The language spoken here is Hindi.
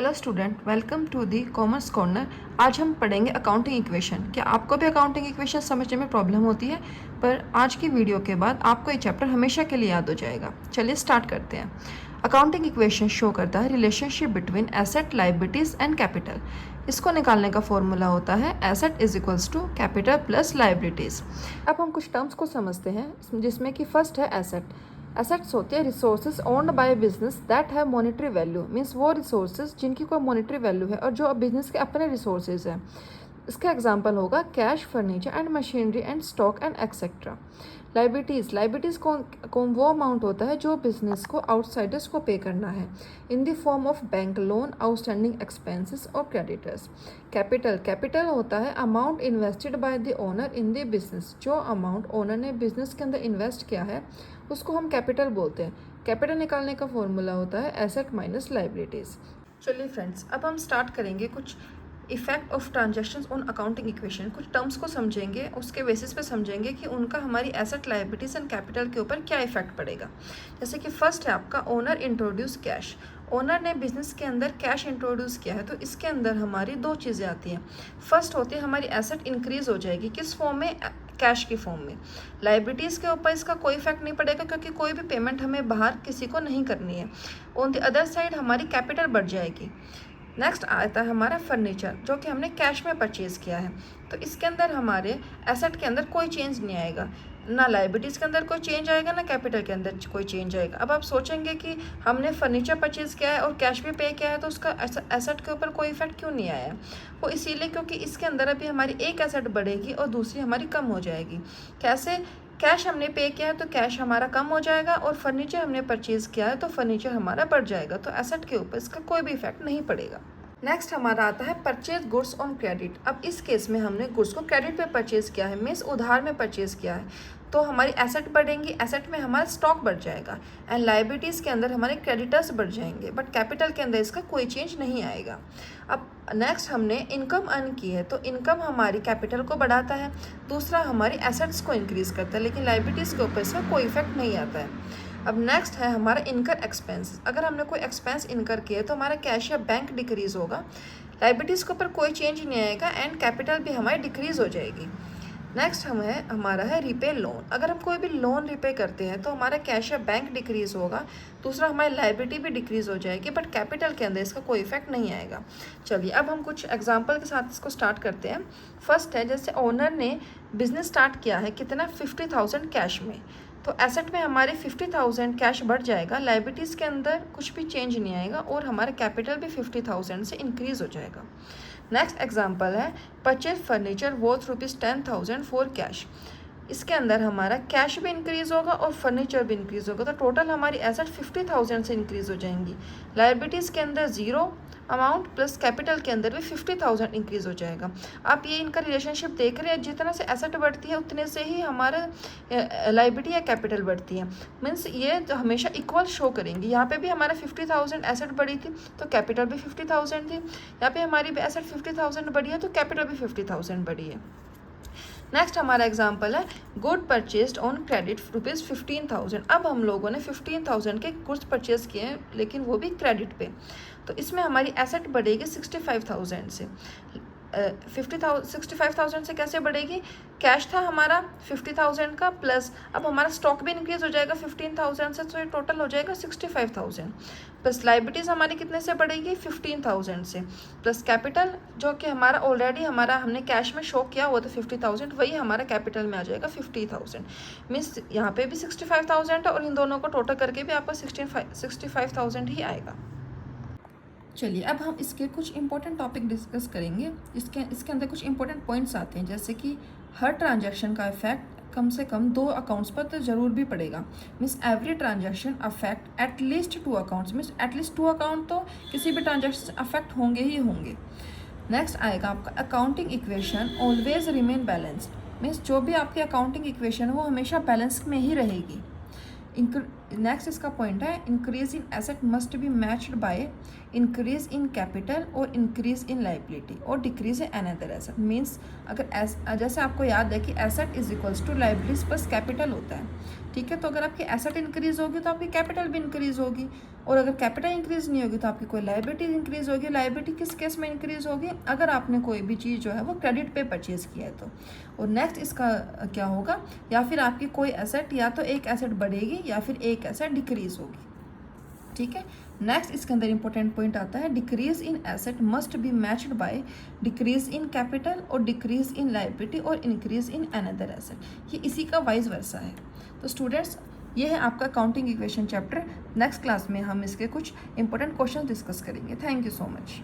Hello student, welcome to the commerce corner. आज हम पढ़ेंगे अकाउंटिंग इक्वेशन। क्या आपको भी अकाउंटिंग इक्वेशन समझने में प्रॉब्लम होती है? पर आज की वीडियो के बाद आपको ये चैप्टर हमेशा के लिए याद हो जाएगा। चलिए स्टार्ट करते हैं। अकाउंटिंग इक्वेशन शो करता है relationship between asset, liabilities and capital. इसको निकालने का फॉर्मूला होता है asset is equals to capital plus liabilities. अब हम कुछ टर्म्स को समझते हैं, जिसमें कि फर्स्ट है एसेट। एसेट्स होते हैं resources owned by business that have monetary value, means वो रिसोर्सेज जिनकी कोई मॉनेटरी वैल्यू है और जो बिजनेस के अपने रिसोर्सेज हैं। इसका एग्जांपल होगा cash, furniture and machinery and stock and etcetera. Liabilities कौन वो अमाउंट होता है जो बिजनेस को आउटसाइडर्स को पे करना है in the form of bank loan, outstanding expenses और क्रेडिटर्स। कैपिटल होता है amount invested by the owner in the business. जो अमाउंट ओनर ने बिजनेस के अंदर इन्वेस्ट किया है उसको हम कैपिटल बोलते हैं। कैपिटल निकालने का फॉर्मूला होता है एसेट माइनस लाइबिलिटीज़। चलिए फ्रेंड्स, अब हम स्टार्ट करेंगे कुछ effect of transactions on accounting equation. कुछ टर्म्स को समझेंगे, उसके बेसिस पे समझेंगे कि उनका हमारी एसेट, लायबिलिटीज एंड कैपिटल के ऊपर क्या इफेक्ट पड़ेगा। जैसे कि फर्स्ट है आपका ओनर इंट्रोड्यूस कैश। ओनर ने बिजनेस के अंदर कैश इंट्रोड्यूस किया है, तो इसके अंदर हमारी दो चीज़ें आती हैं। फर्स्ट होती है हमारी एसेट इंक्रीज हो जाएगी, किस फॉर्म में? कैश की फॉर्म में। लाइबिलिटीज़ के ऊपर इसका कोई इफेक्ट नहीं पड़ेगा, क्योंकि कोई भी पेमेंट हमें बाहर किसी को नहीं करनी है। ऑन द अदर साइड हमारी कैपिटल बढ़ जाएगी। नेक्स्ट आता है हमारा फर्नीचर, जो कि हमने कैश में परचेज़ किया है, तो इसके अंदर हमारे एसेट के अंदर कोई चेंज नहीं आएगा, ना लाइबिलिटीज़ के अंदर कोई चेंज आएगा, ना कैपिटल के अंदर कोई चेंज आएगा। अब आप सोचेंगे कि हमने फर्नीचर परचेज़ किया है और कैश भी पे किया है, तो उसका एसेट के ऊपर कोई इफेक्ट क्यों नहीं आया? वो इसीलिए क्योंकि इसके अंदर अभी हमारी एक एसेट बढ़ेगी और दूसरी हमारी कम हो जाएगी। कैसे? कैश हमने पे किया है तो कैश हमारा कम हो जाएगा, और फर्नीचर हमने परचेज़ किया है तो फर्नीचर हमारा बढ़ जाएगा, तो एसेट के ऊपर इसका कोई भी इफेक्ट नहीं पड़ेगा। नेक्स्ट हमारा आता है परचेज गुड्स ऑन क्रेडिट। अब इस केस में हमने गुड्स को क्रेडिट पे परचेज किया है, मीन्स उधार में परचेज किया है, तो हमारी एसेट बढ़ेंगी, एसेट में हमारा स्टॉक बढ़ जाएगा, एंड लाइबिलिटीज़ के अंदर हमारे क्रेडिटर्स बढ़ जाएंगे, बट कैपिटल के अंदर इसका कोई चेंज नहीं आएगा। अब नेक्स्ट हमने इनकम अर्न की है, तो इनकम हमारी कैपिटल को बढ़ाता है, दूसरा हमारी एसेट्स को इंक्रीज़ करता है, लेकिन लाइबिलिटीज़ के ऊपर इसका कोई इफेक्ट नहीं आता है। अब नेक्स्ट है हमारा इनकर एक्सपेंस। अगर हमने कोई एक्सपेंस इनकर किया है तो हमारा कैश या बैंक डिक्रीज़ होगा, लाइबिलिटीज़ के ऊपर कोई चेंज नहीं आएगा, एंड कैपिटल भी हमारी डिक्रीज़ हो जाएगी। नेक्स्ट हमारा है रीपे लोन। अगर हम कोई भी लोन रिपे करते हैं तो हमारा कैश या बैंक डिक्रीज़ होगा, दूसरा हमारी लाइबिलिटी भी डिक्रीज़ हो जाएगी, बट कैपिटल के अंदर इसका कोई इफेक्ट नहीं आएगा। चलिए अब हम कुछ एग्जांपल के साथ इसको स्टार्ट करते हैं। फर्स्ट है, जैसे ओनर ने बिजनेस स्टार्ट किया है कितना? 50,000 कैश में, तो एसेट में हमारे 50,000 कैश बढ़ जाएगा, लाइबिलिटीज़ के अंदर कुछ भी चेंज नहीं आएगा, और हमारा कैपिटल भी 50,000 से इंक्रीज़ हो जाएगा। नेक्स्ट एग्जांपल है purchase furniture worth ₹10,000 for cash. इसके अंदर हमारा कैश भी इंक्रीज़ होगा और फर्नीचर भी इंक्रीज़ होगा, तो टोटल हमारी एसेट 50,000 से इंक्रीज़ हो जाएंगी। लाइबिलिटीज़ के अंदर ज़ीरो अमाउंट प्लस कैपिटल के अंदर भी 50,000 इंक्रीज़ हो जाएगा। आप ये इनका रिलेशनशिप देख रहे हैं, जितना से एसेट बढ़ती है उतने से ही हमारा लाइबिलिटी या कैपिटल बढ़ती है, मीन्स ये तो हमेशा इक्वल शो करेंगी। यहाँ पे भी हमारा 50,000 एसेट बढ़ी थी तो कैपिटल भी 50,000 थी, यहाँ पे हमारी एसेट 50,000 बढ़ी है तो कैपिटल भी 50,000 बढ़ी है। नेक्स्ट हमारा एग्जांपल है गुड परचेज्ड ऑन क्रेडिट ₹15,000। अब हम लोगों ने 15,000 के गुड्स परचेज किए हैं, लेकिन वो भी क्रेडिट पे, तो इसमें हमारी एसेट बढ़ेगी 65,000 से। 65,000 से कैसे बढ़ेगी? कैश था हमारा 50,000 का, प्लस अब हमारा स्टॉक भी इंक्रीज हो जाएगा 15,000 से, तो ये टोटल हो जाएगा 65,000, प्लस लाइबिलिटीज़ हमारी कितने से बढ़ेगी? 15,000 से, प्लस कैपिटल जो कि हमारा ऑलरेडी हमने कैश में शो किया हुआ था 50,000, वही हमारा कैपिटल में आ जाएगा 50,000। मीन्स यहाँ पे भी 65,000 है और इन दोनों को टोटल करके भी आपका 65,000 ही आएगा। चलिए अब हम इसके कुछ इंपॉर्टेंट टॉपिक डिस्कस करेंगे। इसके अंदर कुछ इंपॉर्टेंट पॉइंट्स आते हैं, जैसे कि हर ट्रांजैक्शन का इफेक्ट कम से कम 2 अकाउंट्स पर तो ज़रूर भी पड़ेगा, means every transaction affect at least 2 accounts, means at least 2 account तो किसी भी ट्रांजैक्शन से अफेक्ट होंगे ही होंगे। नेक्स्ट आएगा आपका accounting equation always remain balanced, means जो भी आपकी अकाउंटिंग इक्वेशन है वो हमेशा बैलेंस में ही रहेगी। नेक्स्ट इसका पॉइंट है increase in asset must be matched by increase in capital और इंक्रीज इन लाइबिलिटी और decrease in another asset. Means अगर जैसे आपको याद है कि asset is equals to liabilities plus capital होता है, ठीक है। तो अगर आपकी एसेट इंक्रीज होगी तो आपकी कैपिटल भी इंक्रीज होगी, और अगर कैपिटल इंक्रीज नहीं होगी तो आपकी कोई लायबिलिटी इंक्रीज होगी। लायबिलिटी किस केस में इंक्रीज होगी? अगर आपने कोई भी चीज़ जो है वो क्रेडिट पे परचेज किया है तो। और नेक्स्ट इसका क्या होगा, या फिर आपकी कोई एसेट, या तो एक एसेट बढ़ेगी या फिर एक एसेट डिक्रीज होगी, ठीक है। नेक्स्ट इसके अंदर इंपॉर्टेंट पॉइंट आता है, decrease in asset must be matched by decrease in capital और डिक्रीज इन लायबिलिटी और इंक्रीज इन अनदर एसेट। ये इसी का वाइस वर्सा है। तो स्टूडेंट्स, ये है आपका accounting equation chapter. Next class में हम इसके कुछ इंपॉर्टेंट क्वेश्चन डिस्कस करेंगे। Thank you so much.